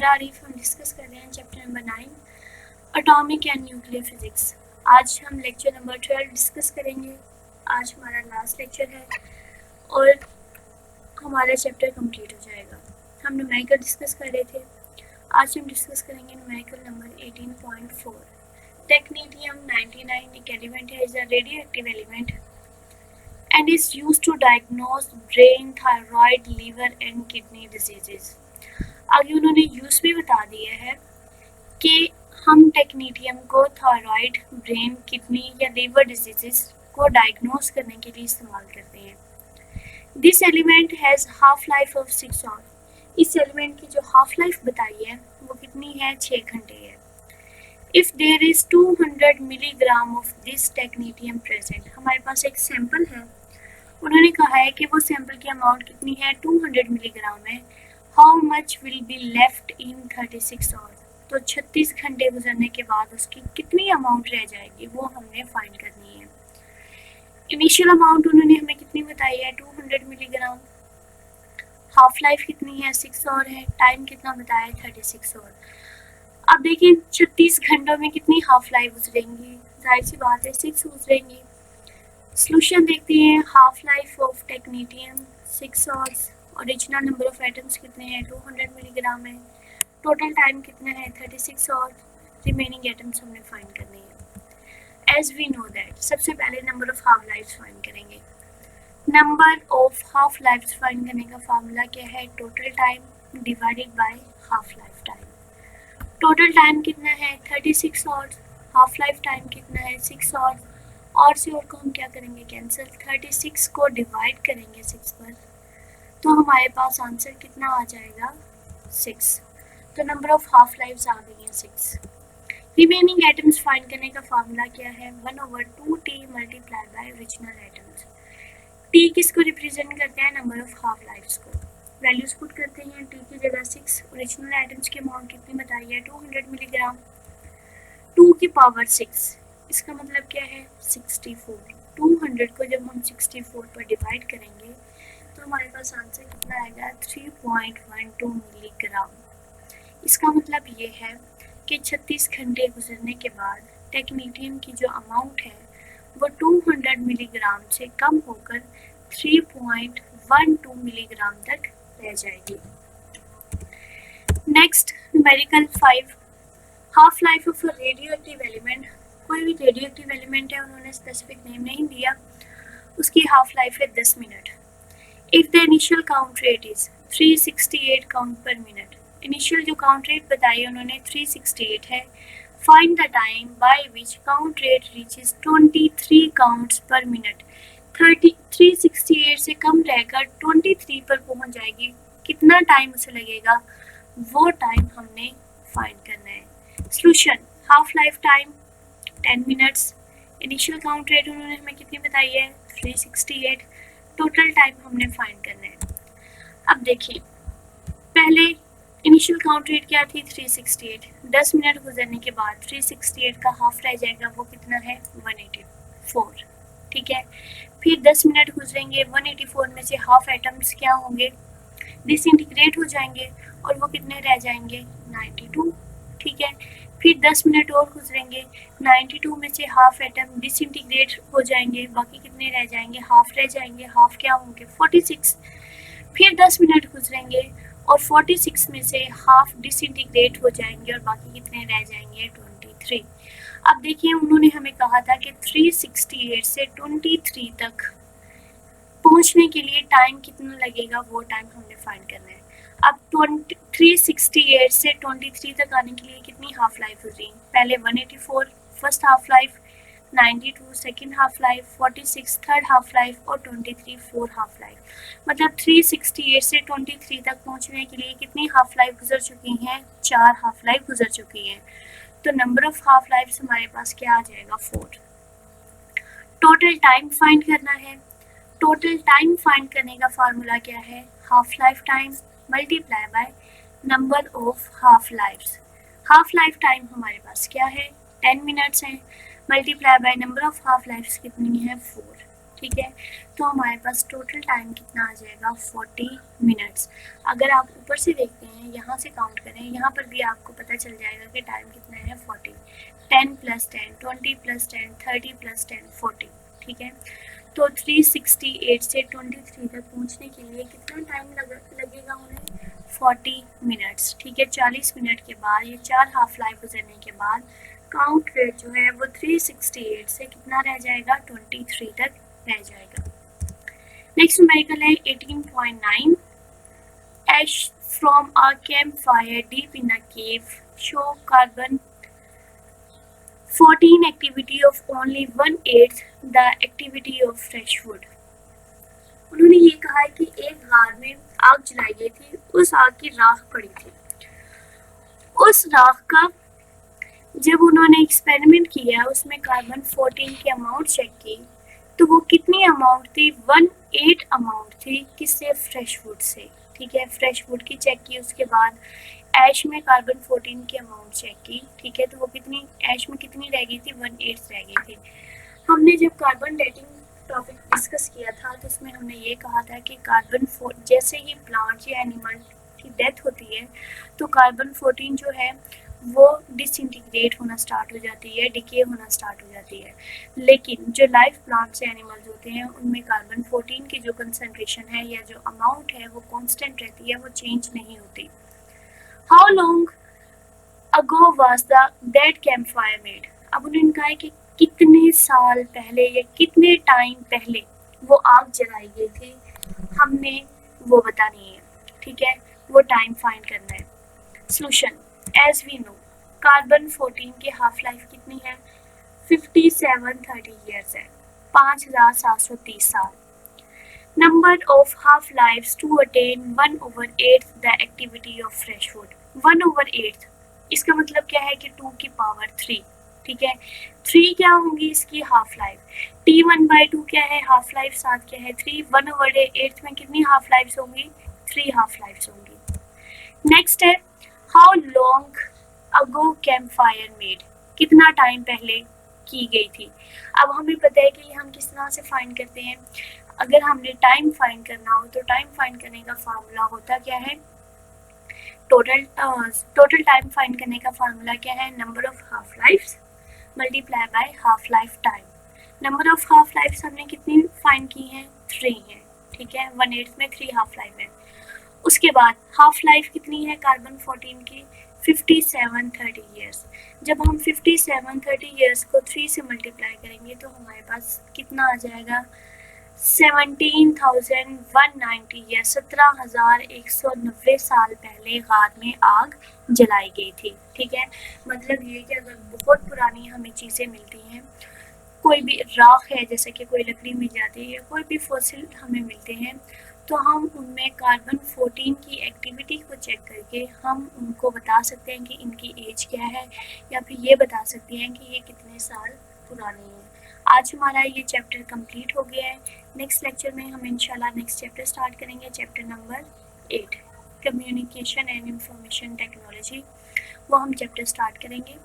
आरिफ। हम डिस्कस कर रहे हैं chapter number 9 atomic and nuclear physics. आज हम लेक्चर नंबर 12 डिस्कस करेंगे। आज हमारा लास्ट लेक्चर है और हमारा चैप्टर कंप्लीट हो जाएगा। हम न्यूमेरिकल डिस्कस कर रहे थे। आज हम डिस्कस करेंगे न्यूमेरिकल नंबर 18.4। टेक्नीडियम 99 एक एलिमेंट है, is a radio active element and is used to diagnose brain, thyroid, liver and kidney diseases। आगे उन्होंने यूज भी बता दिया है कि हम टेक्नीडियम को थायराइड, ब्रेन, किडनी या लीवर डिजीजेस को डायग्नोस करने के लिए इस्तेमाल करते हैं। This element has half life of 6 hour. इस एलिमेंट की जो हाफ लाइफ बताई है वो कितनी है? 6 घंटे है। If there is 200 milligram of this technetium present, हमारे पास एक सैंपल है। उन्होंने कहा है कि वो सैंपल की अमाउंट कितनी है? 200 मिलीग्राम है। How much will be left in 36 hour, तो 36 घंटे गुजरने के बाद उसकी कितनी अमाउंट रह जाएगी वो हमने फाइंड करनी है। इनिशियल अमाउंट उन्होंने हमें कितनी बताई है? 200 मिलीग्राम। हाफ लाइफ कितनी है? 6 आवर है। टाइम कितना बताया है? 36 आवर। अब देखिए 36 घंटों में कितनी हाफ लाइफ गुजरेंगी? जाहिर सी बात है 6 गुजरेंगी। सॉल्यूशन देखते हैं। Half life of technetium 6 hours. Original number of atoms कितने हैं? 200 मिलीग्राम है। टोटल टाइम कितना है? 36 आवर। रिमेनिंग एटम्स हमने फाइंड करने हैं। एज वी नो दैट, सबसे पहले number of half lifes find करेंगे। Number of half lifes find करने का फार्मूला क्या है? Total time divided by half life time. Total time कितना है? 36 आवर्स। हाफ लाइफ टाइम कितना है? 6 आवर्स। और से और को हम क्या करेंगे? कैंसिल। 36 को डिवाइड करेंगे 6 पर तो हमारे पास आंसर कितना आ जाएगा? 6। तो नंबर ऑफ हाफ लाइफ्स आ गई हैं 6। रिमेनिंग एटम्स फाइंड करने का फार्मूला क्या है? 1/2t multiply by original atoms. T किसको रिप्रेजेंट करते हैं? नंबर ऑफ हाफ लाइफ्स को। वैल्यूज पुट करते हैं। टी की जगह 6। ओरिजिनल एटम्स की अमाउंट कितनी बताई है? 200 मिलीग्राम। 2 की पावर 6, इसका मतलब क्या है? 64। 200 को जब हम 64 पर डिवाइड करेंगे तो हमारे पास आंसर कितना आएगा? 3.12 मिलीग्राम। इसका मतलब ये है कि 36 घंटे गुजरने के बाद टेक्नीडियम की जो अमाउंट है वो 200 मिलीग्राम से कम होकर 3.12 मिलीग्राम तक रह जाएगी। Next numerical 5। Half life of a radio active element. कोई भी रेडियो एक्टिव एलिमेंट है, उन्होंने स्पेसिफिक नेम नहीं दिया, उसकी हाफ लाइफ है 10 minute. If the initial count rate is 368 count पर मिनट। इनिशियल जो काउंट रेट बताई उन्होंने 368 है। Find the time by which count rate reaches 23 counts पर मिनट। 368 से कम रहकर 23 पर पहुंच जाएगी। कितना टाइम उसे लगेगा वो टाइम हमने फाइंड करना है। Solution. Half life time 10 minutes. Initial count rate उन्होंने हमें कितनी बताई है? 368। टोटल टाइम हमने फाइंड करना है। अब देखिए पहले इनिशियल काउंट रेट क्या थी? 368। 10 मिनट गुजरने के बाद 368 का हाफ रह जाएगा, वो कितना है? 184। ठीक है। फिर 10 मिनट गुजरेंगे, 184 में से हाफ एटम्स क्या होंगे? डिसइंटीग्रेट हो जाएंगे और वो कितने रह जाएंगे? 92। ठीक है। फिर 10 मिनट और गुजरेंगे, 92 में से हाफ एटम डिसइंटीग्रेट हो जाएंगे, बाकी कितने रह जाएंगे? हाफ रह जाएंगे। हाफ क्या होंगे? 46। फिर 10 मिनट गुजरेंगे और 46 में से हाफ डिसइंटीग्रेट हो जाएंगे और बाकी कितने रह जाएंगे? 23। अब देखिए उन्होंने हमें कहा था कि 368 से 23 तक पहुंचने के लिए टाइम कितना लगेगा, वो टाइम हमने फाइंड करना है। अब 368 से 23 तक आने के लिए कितनी हाफ लाइफ हुई? पहले 184 first half life, 92 second half life, 46 third half life और 23 फोर्थ हाफ लाइफ। मतलब 368 से 23 तक पहुंचने के लिए कितनी हाफ लाइफ गुजर चुकी हैं? 4 हाफ लाइफ गुजर चुकी हैं। तो नंबर ऑफ हाफ लाइफ हमारे पास क्या आ जाएगा? 4। टोटल टाइम फाइंड करना है। टोटल टाइम फाइंड करने का फार्मूला क्या है? Half life time multiply by number of half lives. Half life time हमारे पास क्या है? 10 मिनट्स है, multiply by number of half lives कितनी है? 4। ठीक है। तो हमारे पास टोटल टाइम कितना आ जाएगा 40 मिनट्स। अगर आप ऊपर से देखते हैं, यहाँ से काउंट करें, यहाँ पर भी आपको पता चल जाएगा कि टाइम कितना है 40। 10 + 10, 20 + 10, 30 + 10, 40। ठीक है। तो 368 से 23 तक पहुँचने के लिए कितना टाइम लगेगा उन्हें? 40 मिनट्स। ठीक है। 40 मिनट के बाद, ये 4 हाफ लाइफ गुजरने के बाद काउंट रेट जो है वो 368 से कितना रह जाएगा? 23 तक रह जाएगा। नेक्स्ट न्यूमेरिकल है 18.9। Ash from a campfire deep in a cave show carbon 14 activity of only 1/8 the activity of fresh wood। उन्होंने ये कहा है कि एक गार में आग जलाई गई थी, उस आग की राख पड़ी थी। उस राख का जब उन्होंने एक्सपेरिमेंट किया, उसमें कार्बन 14 की अमाउंट चेक की, तो वो कितनी अमाउंट थी? 1/8 अमाउंट थी। किससे? Fresh would say. ठीक है। फ्रेश वुड की चेक की, उसके बाद ऐश में कार्बन 14 की अमाउंट चेक की। ठीक है। तो वो कितनी, ऐश में कितनी रह गई थी? 1/8 रह गई थी। हमने जब कार्बन डेटिंग टॉपिक डिस्कस किया था, तो उसमें हमने ये कहा था कि कार्बन जैसे ही प्लांट या एनिमल की डेथ होती है, तो कार्बन 14 जो है वो डिसइंटीग्रेट होना स्टार्ट हो जाती है, डिके होना स्टार्ट हो जाती है। लेकिन जो लाइव प्लांट्स या एनिमल्स होते हैं, उनमें कार्बन 14 की जो कंसनट्रेशन है या जो अमाउंट है वो कांस्टेंट रहती है, वो चेंज नहीं होती। How long ago was the that campfire made. अब उन्होंने कहा है कि कितने साल पहले या कितने टाइम पहले वो आग जलाई गई थी, हमने वो बतानी है। ठीक है। वो टाइम फाइंड करना है। Solution, as we know, carbon 14 की हाफ लाइफ कितनी है? 5730 ईयर्स है, 5730 साल। Number of half lives to attain 1/8 the activity of fresh wood. 1/8, इसका मतलब क्या है कि 2 की पावर 3। ठीक है। 3 क्या होंगी इसकी हाफ लाइफ? T1/2 क्या है? Half life. 7 क्या है? 3। 1/8 में कितनी हाफ लाइफ्स होंगी? 3 हाफ लाइफ्स होंगी। नेक्स्ट है, how long ago camp fire made. कितना टाइम पहले की गई थी। अब हमें पता है कि हम किस तरह से फाइंड करते हैं। अगर हमने टाइम फाइंड करना हो, तो टाइम फाइंड करने का फार्मूला होता क्या है? टोटल टाइम फाइंड करने का फार्मूला क्या है? Number of half lives multiply by half life time. Number of half lives हमने कितनी फाइंड की हैं? 3 है। ठीक है। 1/8 में 3 हाफ लाइफ है। उसके बाद हाफ लाइफ कितनी है कार्बन 14 की? 5730 ईयर्स। जब हम 5730 ईयर्स को 3 से मल्टीप्लाई करेंगे, तो हमारे पास कितना आ जाएगा? 17,190 या 17,190 साल पहले गार में आग जलाई गई थी। ठीक है। मतलब ये कि अगर बहुत पुरानी हमें चीज़ें मिलती हैं, कोई भी राख है, जैसे कि कोई लकड़ी मिल जाती है, कोई भी फॉसिल हमें मिलते हैं, तो हम उनमें कार्बन 14 की एक्टिविटी को चेक करके हम उनको बता सकते हैं कि इनकी एज क्या है, या फिर ये बता सकते हैं कि ये कितने साल पुरानी है। आज हमारा ये चैप्टर कंप्लीट हो गया है। नेक्स्ट लेक्चर में हम इंशाल्लाह नेक्स्ट चैप्टर स्टार्ट करेंगे, chapter number 8, communication and information technology. वो हम चैप्टर स्टार्ट करेंगे।